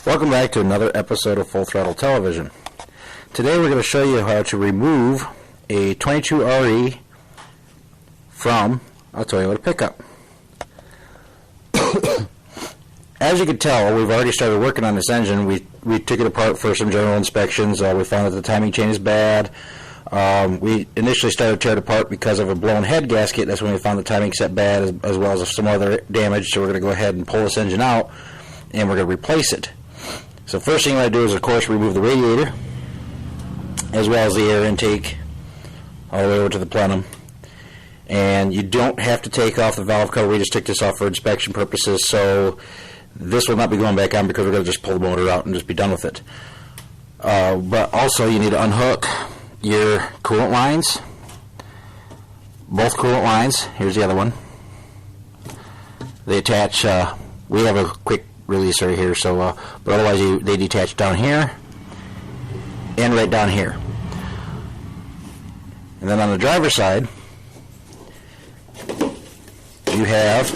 Welcome back to another episode of Full Throttle Television. Today we're going to show you how to remove a 22RE from a Toyota pickup. As you can tell, we've already started working on this engine. We took it apart for some general inspections. We found that the timing chain is bad. We initially started to tear it apart because of a blown head gasket. That's when we found the timing set bad, as well as some other damage. So we're going to go ahead and pull this engine out, and we're going to replace it. So first thing I want to do is, of course, remove the radiator, as well as the air intake, all the way over to the plenum. And you don't have to take off the valve cover. We just took this off for inspection purposes, so this will not be going back on because we're going to just pull the motor out and just be done with it. But also you need to unhook your coolant lines, both coolant lines. Here's the other one. They attach, we have a quick release right here, so but otherwise they detach down here and right down here. And then on the driver's side, you have,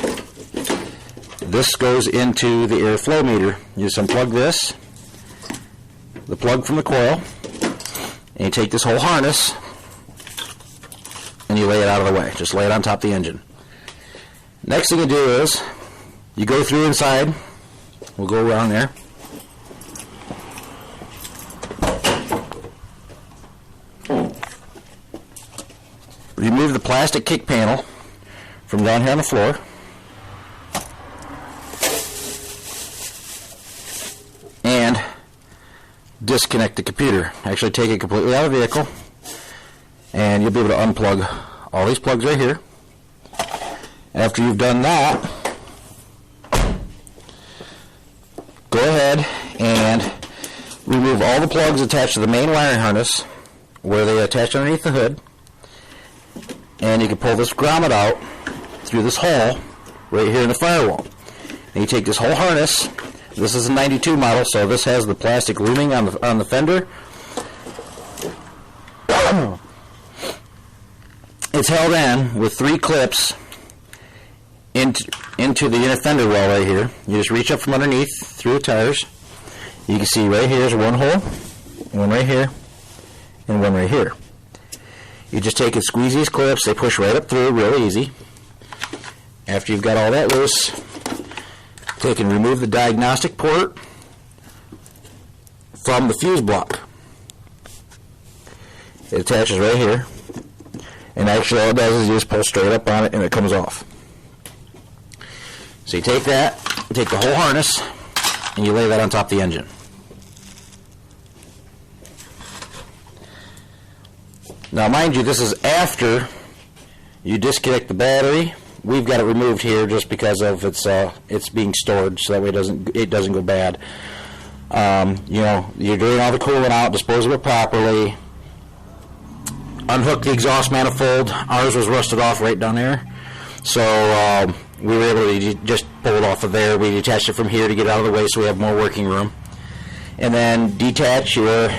this goes into the airflow meter. You just unplug this, the plug from the coil, and you take this whole harness and you lay it out of the way. Just lay it on top of the engine. Next thing you do is you go through inside. We'll go around there. Remove the plastic kick panel from down here on the floor. And disconnect the computer. Actually take it completely out of the vehicle, and you'll be able to unplug all these plugs right here. After you've done that, go ahead and remove all the plugs attached to the main wiring harness where they attach underneath the hood, and you can pull this grommet out through this hole right here in the firewall. And you take this whole harness. This is a 92 model, so this has the plastic looming on the fender. It's held in with 3 clips into the inner fender well right here. You just reach up from underneath through the tires. You can see right here is one hole, one right here, and one right here. You just take and squeeze these clips. They push right up through real easy. After you've got all that loose, take and remove the diagnostic port from the fuse block. It attaches right here, and actually all it does is you just pull straight up on it and it comes off. So you take that, you take the whole harness, and you lay that on top of the engine. Now mind you, this is after you disconnect the battery. We've got it removed here just because of it's being stored, so that way it doesn't go bad. You know, you're doing all the coolant out, dispose of it properly. Unhook the exhaust manifold. Ours was rusted off right down there, so we were able to just pull it off of there. We detached it from here to get out of the way so we have more working room. And then detach your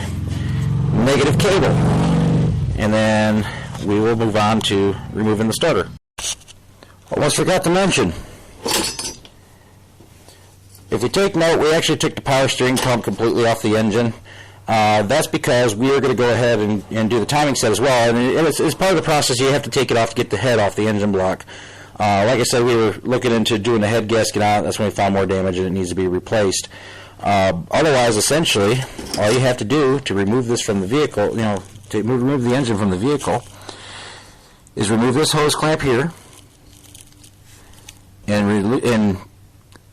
negative cable. And then we will move on to removing the starter. Almost forgot to mention, if you take note, we actually took the power steering pump completely off the engine. That's because we are going to go ahead and do the timing set as well. And it's part of the process. You have to take it off to get the head off the engine block. Like I said, we were looking into doing the head gasket out. That's when we found more damage and it needs to be replaced. Otherwise, essentially, all you have to do to remove this from the vehicle, you know, to remove the engine from the vehicle, is remove this hose clamp here and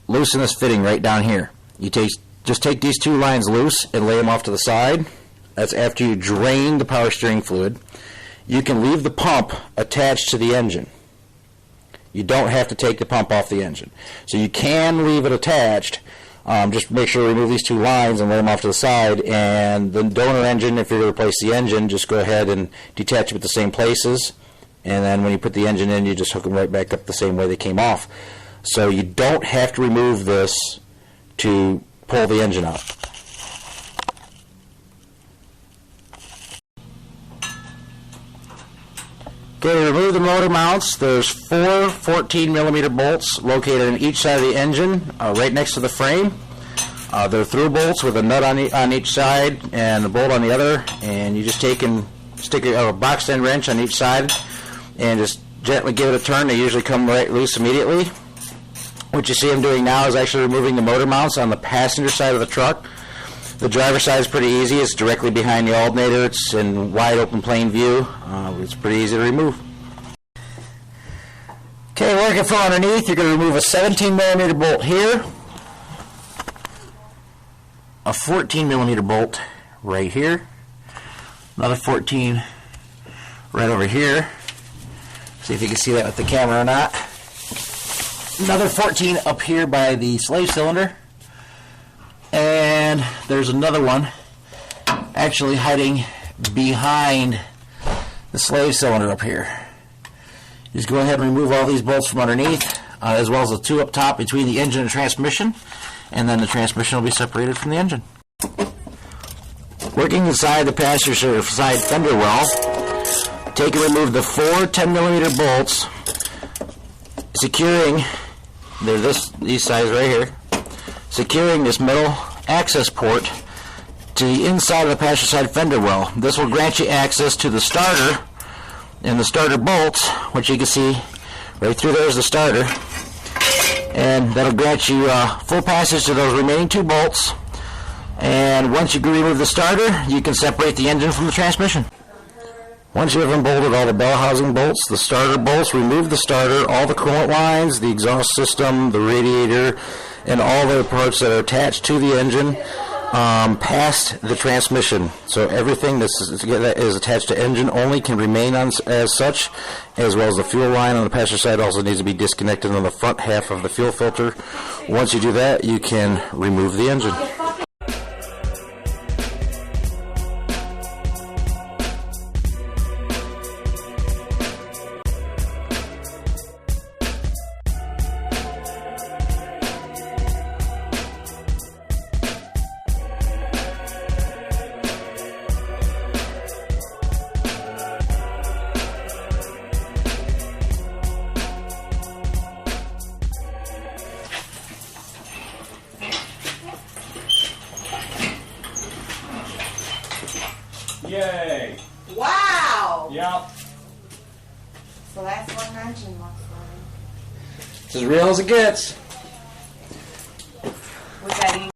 loosen this fitting right down here. You just take these 2 lines loose and lay them off to the side. That's after you drain the power steering fluid. You can leave the pump attached to the engine. You don't have to take the pump off the engine. So you can leave it attached. Just make sure to remove these 2 lines and lay them off to the side. And the donor engine, if you're going to replace the engine, just go ahead and detach it at the same places. And then when you put the engine in, you just hook them right back up the same way they came off. So you don't have to remove this to pull the engine out. Okay, to remove the motor mounts, there's 4 14mm bolts located on each side of the engine, right next to the frame. They're through bolts with a nut on each side and a bolt on the other, and you just take and stick a box end wrench on each side and just gently give it a turn. They usually come right loose immediately. What you see I'm doing now is actually removing the motor mounts on the passenger side of the truck. The driver's side is pretty easy. It's directly behind the alternator. It's in wide open plain view. It's pretty easy to remove. Okay, working from underneath, you're going to remove a 17 millimeter bolt here, a 14 millimeter bolt right here, another 14 right over here. See if you can see that with the camera or not. Another 14 up here by the slave cylinder, and there's another one actually hiding behind the slave cylinder up here. Just go ahead and remove all these bolts from underneath, as well as the two up top between the engine and transmission, and then the transmission will be separated from the engine. Working inside the passenger side fender well, take and remove the four 10 millimeter bolts, securing, these sides right here, securing this metal access port to the inside of the passenger side fender well. This will grant you access to the starter and the starter bolts, which you can see right through there is the starter, and that'll grant you full passage to those remaining two bolts. And once you remove the starter, you can separate the engine from the transmission. Once you have unbolted all the bell housing bolts, the starter bolts, remove the starter, all the coolant lines, the exhaust system, the radiator, and all the parts that are attached to the engine past the transmission. So everything that is attached to engine only can remain on as such, as well as the fuel line on the passenger side also needs to be disconnected on the front half of the fuel filter. Once you do that, you can remove the engine. Yay! Wow! Yep. So that's what an engine looks like. It's as real as it gets. Was that